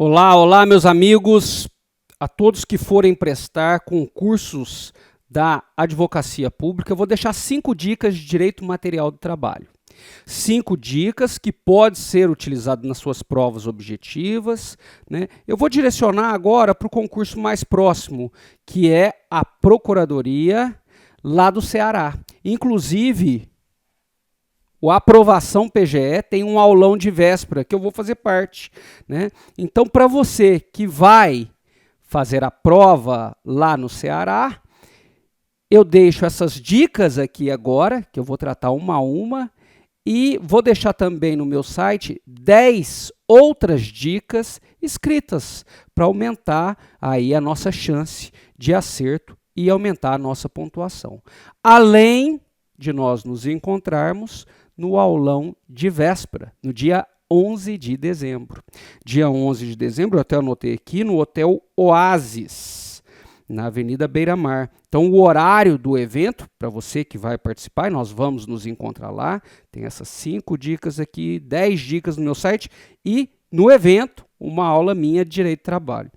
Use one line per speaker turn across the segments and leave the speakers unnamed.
Olá, olá, meus amigos, a todos que forem prestar concursos da Advocacia Pública, eu vou deixar 5 dicas de direito material do trabalho. 5 dicas que podem ser utilizadas nas suas provas objetivas, né? Eu vou direcionar agora para o concurso mais próximo, que é a Procuradoria lá do Ceará. Inclusive, o Aprovação PGE tem um aulão de véspera que eu vou fazer parte, né? Então, para você que vai fazer a prova lá no Ceará, eu deixo essas dicas aqui agora, que eu vou tratar uma a uma, e vou deixar também no meu site 10 outras dicas escritas para aumentar aí a nossa chance de acerto e aumentar a nossa pontuação. Além de nós nos encontrarmos no aulão de véspera, no dia 11 de dezembro. Dia 11 de dezembro, eu até anotei aqui, no Hotel Oasis, na Avenida Beira Mar. Então, o horário do evento, para você que vai participar, e nós vamos nos encontrar lá, tem essas 5 dicas aqui, 10 dicas no meu site, e no evento, uma aula minha de Direito do Trabalho,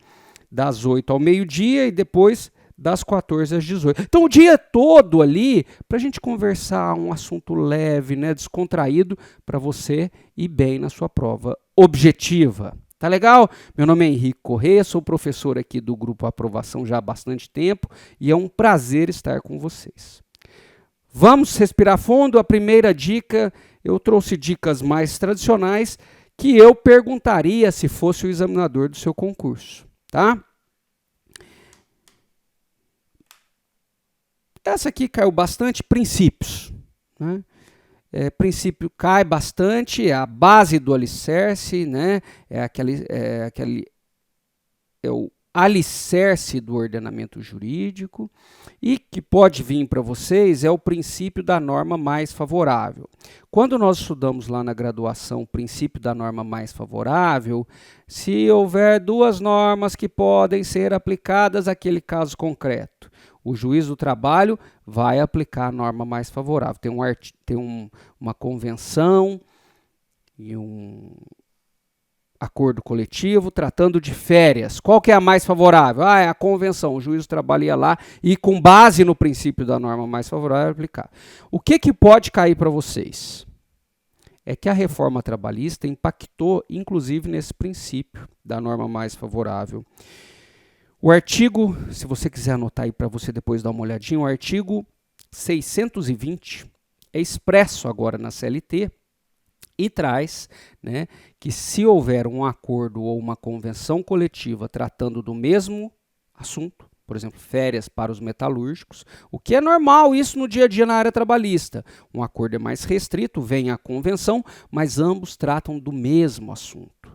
das 8 ao meio-dia e depois das 14 às 18. Então, o dia todo ali, para a gente conversar, um assunto leve, né, descontraído, para você ir bem na sua prova objetiva. Tá legal? Meu nome é Henrique Corrêa, sou professor aqui do Grupo Aprovação já há bastante tempo e é um prazer estar com vocês. Vamos respirar fundo. A primeira dica, eu trouxe dicas mais tradicionais que eu perguntaria se fosse o examinador do seu concurso, tá? Essa aqui caiu bastante, princípios, né? Princípio cai bastante, é a base do alicerce, né? É o alicerce do ordenamento jurídico, e que pode vir para vocês é o princípio da norma mais favorável. Quando nós estudamos lá na graduação o princípio da norma mais favorável, se houver 2 normas que podem ser aplicadas àquele caso concreto, o juiz do trabalho vai aplicar a norma mais favorável. Tem uma convenção e um acordo coletivo tratando de férias. Qual que é a mais favorável? É a convenção. O juiz do trabalho ia lá e, com base no princípio da norma mais favorável, aplicar. O que pode cair para vocês? É que a reforma trabalhista impactou, inclusive, nesse princípio da norma mais favorável. O artigo, se você quiser anotar aí para você depois dar uma olhadinha, o artigo 620 é expresso agora na CLT e traz, né, que se houver um acordo ou uma convenção coletiva tratando do mesmo assunto, por exemplo, férias para os metalúrgicos, o que é normal isso no dia a dia na área trabalhista. Um acordo é mais restrito, vem a convenção, mas ambos tratam do mesmo assunto.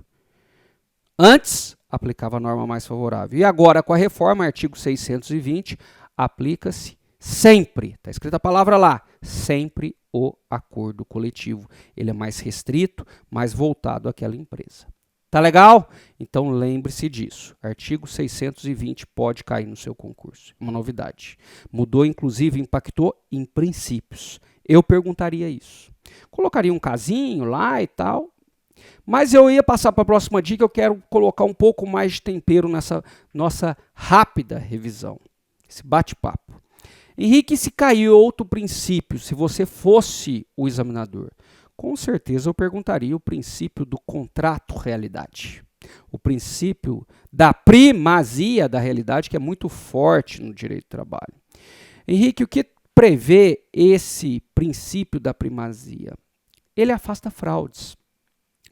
Antes, aplicava a norma mais favorável. E agora, com a reforma, artigo 620, aplica-se sempre, está escrita a palavra lá, sempre o acordo coletivo. Ele é mais restrito, mais voltado àquela empresa. Tá legal? Então, lembre-se disso. Artigo 620 pode cair no seu concurso. Uma novidade. Mudou, inclusive, impactou em princípios. Eu perguntaria isso. Colocaria um casinho lá e tal. Mas eu ia passar para a próxima dica, eu quero colocar um pouco mais de tempero nessa nossa rápida revisão, esse bate-papo. Henrique, se caiu outro princípio, se você fosse o examinador, com certeza eu perguntaria o princípio do contrato-realidade. O princípio da primazia da realidade, que é muito forte no direito do trabalho. Henrique, o que prevê esse princípio da primazia? Ele afasta fraudes.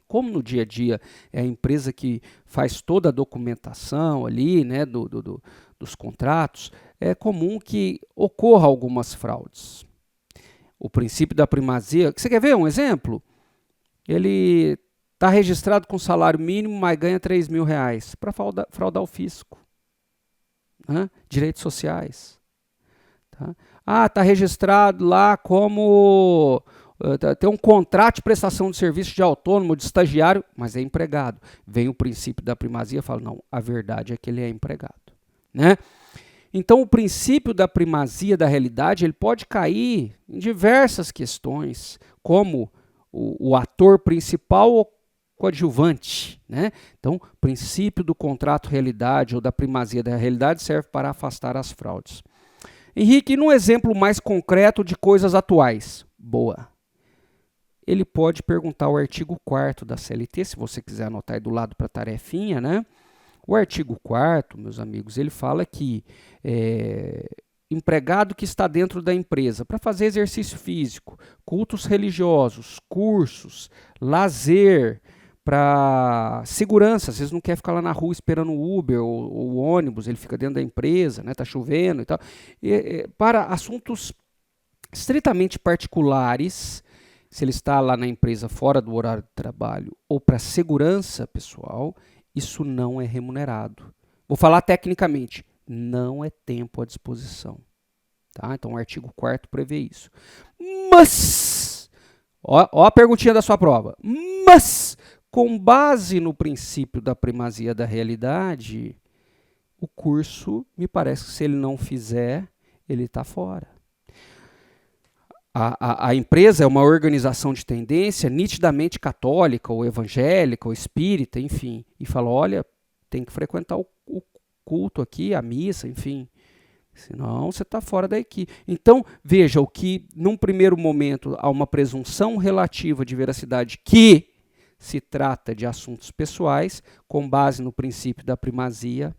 Como no dia a dia é a empresa que faz toda a documentação ali, né, dos contratos, é comum que ocorra algumas fraudes. O princípio da primazia, você quer ver um exemplo? Ele está registrado com salário mínimo, mas ganha R$3.000 para fraudar o fisco. Né? Direitos sociais. Tá? Está registrado lá como... tem um contrato de prestação de serviço de autônomo, de estagiário, mas é empregado. Vem o princípio da primazia e fala, não, a verdade é que ele é empregado. Né? Então, o princípio da primazia da realidade ele pode cair em diversas questões, como o ator principal coadjuvante, né? Então, o princípio do contrato realidade ou da primazia da realidade serve para afastar as fraudes. Henrique, num exemplo mais concreto de coisas atuais. Boa. Ele pode perguntar o artigo 4º da CLT, se você quiser anotar aí do lado para a tarefinha, né? O artigo 4º, meus amigos, ele fala que empregado que está dentro da empresa para fazer exercício físico, cultos religiosos, cursos, lazer, para segurança, às vezes não quer ficar lá na rua esperando o Uber ou o ônibus, ele fica dentro da empresa, né, tá chovendo e tal. Para assuntos estritamente particulares, se ele está lá na empresa fora do horário de trabalho ou para segurança pessoal, isso não é remunerado. Vou falar tecnicamente, não é tempo à disposição. Tá? Então o artigo 4º prevê isso. Mas, ó a perguntinha da sua prova, mas, com base no princípio da primazia da realidade, o curso, me parece que se ele não fizer, ele está fora. A empresa é uma organização de tendência nitidamente católica, ou evangélica, ou espírita, enfim, e fala, olha, tem que frequentar o culto aqui, a missa, enfim, senão você está fora da equipe. Então, veja, o que num primeiro momento há uma presunção relativa de veracidade que se trata de assuntos pessoais, com base no princípio da primazia,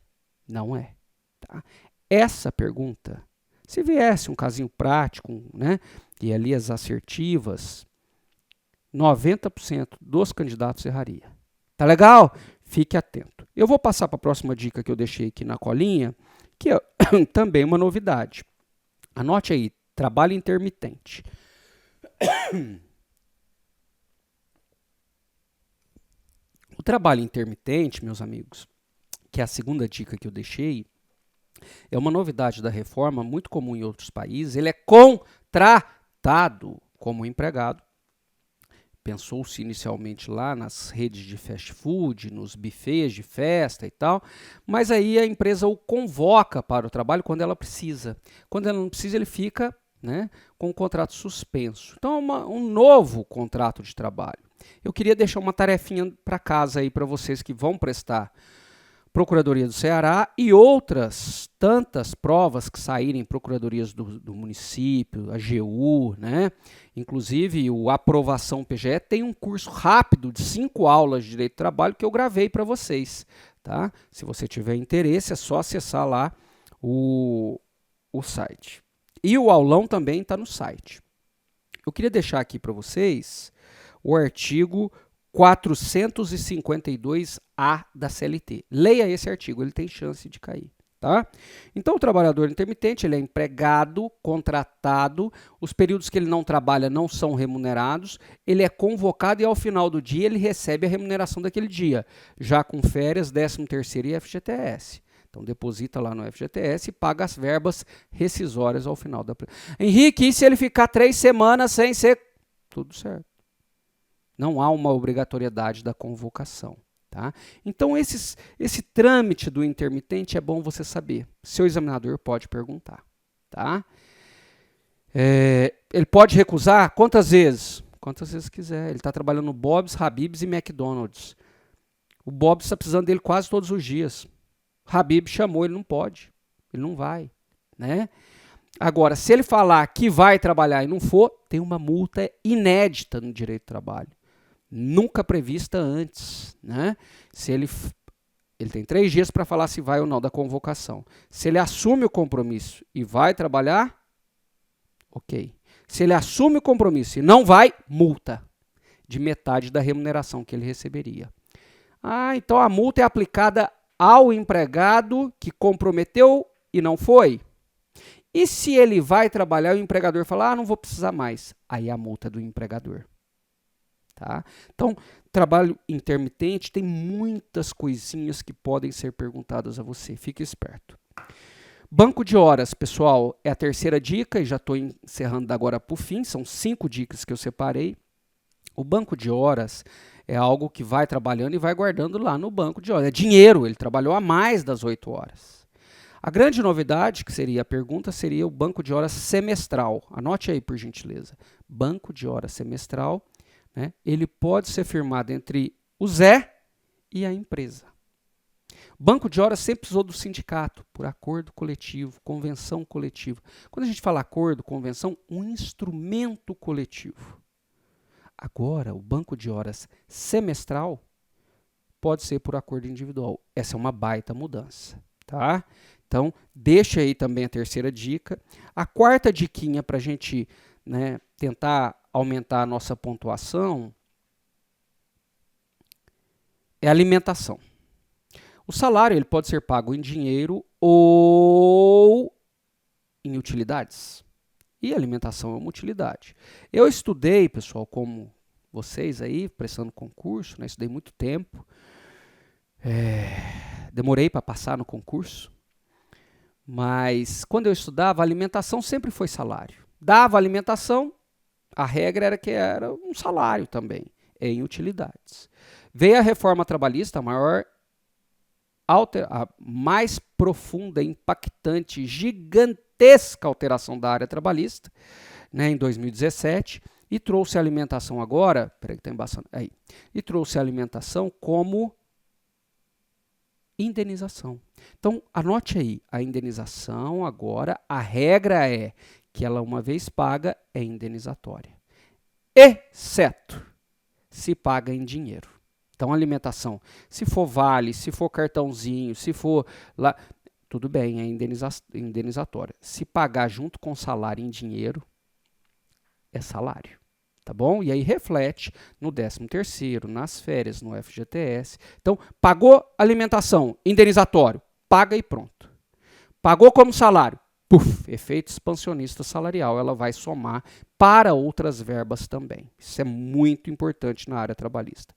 não é. Tá? Essa pergunta, se viesse um casinho prático, né, e ali as assertivas, 90% dos candidatos erraria. Tá legal? Fique atento. Eu vou passar para a próxima dica que eu deixei aqui na colinha, que é também uma novidade. Anote aí, trabalho intermitente. O trabalho intermitente, meus amigos, que é a segunda dica que eu deixei, é uma novidade da reforma, muito comum em outros países. Ele é contratado como empregado. Pensou-se inicialmente lá nas redes de fast food, nos buffets de festa e tal, mas aí a empresa o convoca para o trabalho quando ela precisa. Quando ela não precisa, ele fica, né, com o contrato suspenso. Então é um novo contrato de trabalho. Eu queria deixar uma tarefinha para casa aí para vocês que vão prestar Procuradoria do Ceará e outras tantas provas que saírem, procuradorias do município, a AGU, né? Inclusive o Aprovação PGE tem um curso rápido de 5 aulas de Direito do Trabalho que eu gravei para vocês. Tá? Se você tiver interesse, é só acessar lá o site. E o aulão também está no site. Eu queria deixar aqui para vocês o artigo 452A da CLT. Leia esse artigo, ele tem chance de cair. Tá? Então, o trabalhador intermitente ele é empregado, contratado, os períodos que ele não trabalha não são remunerados, ele é convocado e ao final do dia ele recebe a remuneração daquele dia, já com férias, 13º e FGTS. Então, deposita lá no FGTS e paga as verbas rescisórias ao final da... Henrique, e se ele ficar 3 semanas sem ser... Tudo certo. Não há uma obrigatoriedade da convocação. Tá? Então, esse trâmite do intermitente é bom você saber. Seu examinador pode perguntar. Tá? Ele pode recusar quantas vezes? Quantas vezes quiser. Ele está trabalhando no Bob's, Habib's e McDonald's. O Bob's está precisando dele quase todos os dias. Habib chamou, ele não pode. Ele não vai. Né? Agora, se ele falar que vai trabalhar e não for, tem uma multa inédita no direito do trabalho. Nunca prevista antes, né? Se ele tem 3 dias para falar se vai ou não da convocação. Se ele assume o compromisso e vai trabalhar, ok. Se ele assume o compromisso e não vai, multa de metade da remuneração que ele receberia. Então a multa é aplicada ao empregado que comprometeu e não foi. E se ele vai trabalhar e o empregador fala, não vou precisar mais, aí a multa é do empregador. Tá? Então, trabalho intermitente tem muitas coisinhas que podem ser perguntadas a você. Fique esperto. Banco de horas, pessoal, é a terceira dica e já estou encerrando agora para o fim. São 5 dicas que eu separei. O banco de horas é algo que vai trabalhando e vai guardando lá no banco de horas. É dinheiro, ele trabalhou a mais das 8 horas. A grande novidade, que seria a pergunta, seria o banco de horas semestral. Anote aí, por gentileza. Banco de horas semestral. Ele pode ser firmado entre o Zé e a empresa. Banco de horas sempre precisou do sindicato, por acordo coletivo, convenção coletiva. Quando a gente fala acordo, convenção, um instrumento coletivo. Agora, o banco de horas semestral pode ser por acordo individual. Essa é uma baita mudança, tá? Então, deixa aí também a terceira dica. A quarta diquinha para a gente, né, tentar aumentar a nossa pontuação é a alimentação. O salário ele pode ser pago em dinheiro ou em utilidades. E alimentação é uma utilidade. Eu estudei, pessoal, como vocês aí, prestando concurso, né? Estudei muito tempo. Demorei para passar no concurso. Mas quando eu estudava, a alimentação sempre foi salário. Dava alimentação, a regra era que era um salário também, em utilidades. Veio a reforma trabalhista, a mais profunda, impactante, gigantesca alteração da área trabalhista, né, em 2017, e trouxe a alimentação agora, peraí que está embaçando, aí, e trouxe a alimentação como indenização. Então, anote aí, a indenização agora, a regra é que ela uma vez paga é indenizatória, exceto se paga em dinheiro. Então, alimentação, se for vale, se for cartãozinho, se for lá, tudo bem, é indenizatória. Se pagar junto com salário em dinheiro, é salário, tá bom? E aí reflete no 13º, nas férias, no FGTS. Então, pagou alimentação, indenizatório, paga e pronto. Pagou como salário, efeito expansionista salarial, ela vai somar para outras verbas também. Isso é muito importante na área trabalhista.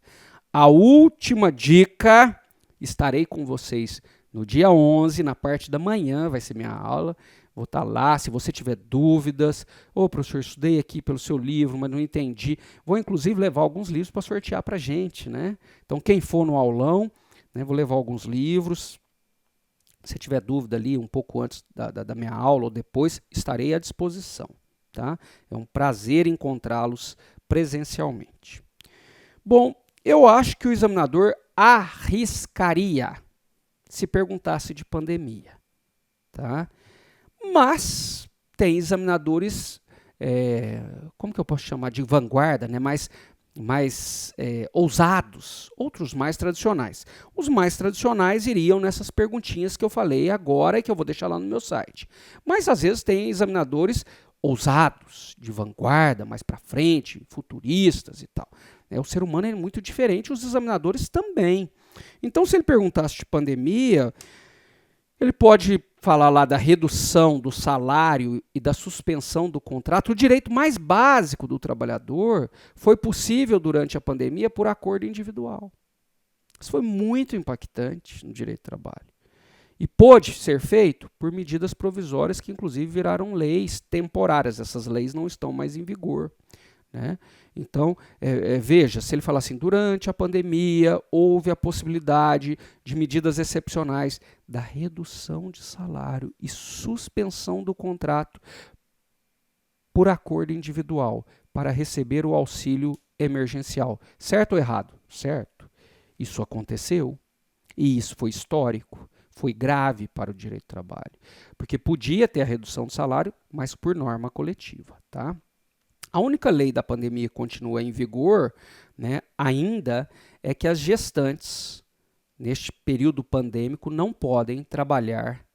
A última dica, estarei com vocês no dia 11, na parte da manhã, vai ser minha aula. Vou estar lá, se você tiver dúvidas, professor, estudei aqui pelo seu livro, mas não entendi. Vou, inclusive, levar alguns livros para sortear para a gente, né? Então, quem for no aulão, né, vou levar alguns livros. Se tiver dúvida ali, um pouco antes da minha aula ou depois, estarei à disposição, tá? É um prazer encontrá-los presencialmente. Bom, eu acho que o examinador arriscaria se perguntasse de pandemia, tá? Mas tem examinadores, como que eu posso chamar, de vanguarda, né? mais ousados, outros mais tradicionais. Os mais tradicionais iriam nessas perguntinhas que eu falei agora e que eu vou deixar lá no meu site. Mas às vezes tem examinadores ousados, de vanguarda, mais para frente, futuristas e tal. O ser humano é muito diferente, os examinadores também. Então, se ele perguntasse de pandemia, ele pode falar lá da redução do salário e da suspensão do contrato. O direito mais básico do trabalhador foi possível durante a pandemia por acordo individual. Isso foi muito impactante no direito do trabalho. E pôde ser feito por medidas provisórias que, inclusive, viraram leis temporárias. Essas leis não estão mais em vigor, né? Então, veja, se ele falar assim, durante a pandemia houve a possibilidade de medidas excepcionais da redução de salário e suspensão do contrato por acordo individual para receber o auxílio emergencial. Certo ou errado? Certo. Isso aconteceu e isso foi histórico. Foi grave para o direito do trabalho, porque podia ter a redução do salário, mas por norma coletiva, tá? A única lei da pandemia que continua em vigor, né, ainda é que as gestantes, neste período pandêmico, não podem trabalhar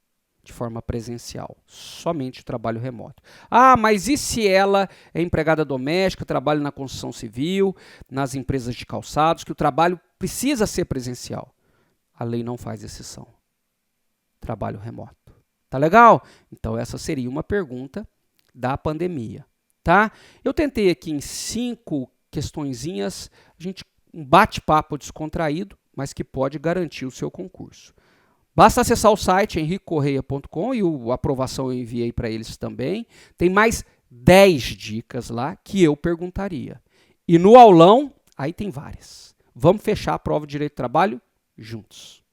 de forma presencial, somente o trabalho remoto. Ah, mas e se ela é empregada doméstica, trabalha na construção civil, nas empresas de calçados, que o trabalho precisa ser presencial? A lei não faz exceção. Trabalho remoto. Tá legal? Então essa seria uma pergunta da pandemia. Tá? Eu tentei aqui em 5 questõezinhas, um bate-papo descontraído, mas que pode garantir o seu concurso. Basta acessar o site henriquecorreia.com e a aprovação eu enviei para eles também. Tem mais 10 dicas lá que eu perguntaria. E no aulão, aí tem várias. Vamos fechar a prova de Direito do Trabalho juntos.